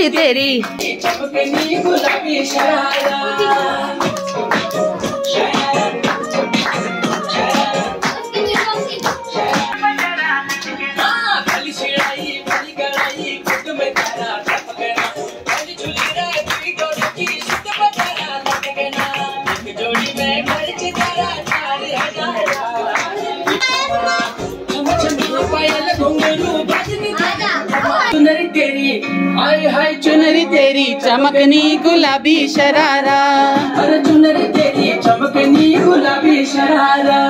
मेरी तेरी चमकनी गुलाबी शरारा चुनरी तेरी आय हाय चुनरी तेरी चमकनी गुलाबी शरारा, अरे चुनरी तेरी चमकनी गुलाबी शरारा,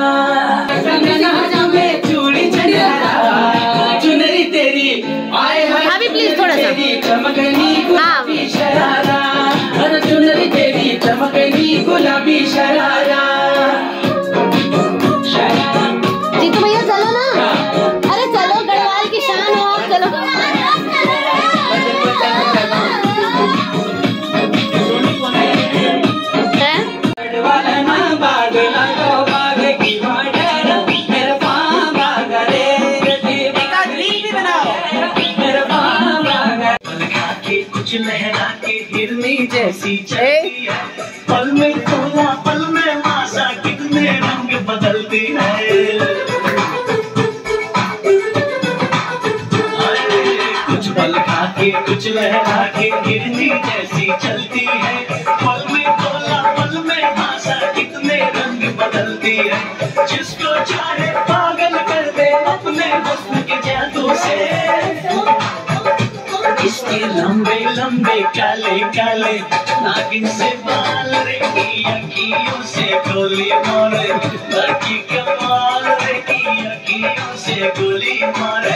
चूड़ी चढ़ारा चुनरी तेरी आय हाय अभी प्लीज थोड़ा सा चमकनी गुलाबी शरारा, अरे चुनरी तेरी चमकनी गुलाबी शरारा। जीतू भैया चलो ना, अरे चलो गढ़वाल की शान हो आप, चलो कुछ लहरा के हिरनी जैसी चलती है, पल में खोला पल में मासा कितने रंग बदलती है। कुछ पल खा के कुछ लहरा के हिरनी जैसी चलती है, पल में खोला पल में मासा कितने रंग बदलती है। जिसको चाहे पागल कर दे अपने हुस्न के जादू से, इसके लंबे लंबे काले काले नागिन से बाल रे की अखियों से गोली मारे, लड़की कमाल रे की अखियों से गोली मारे।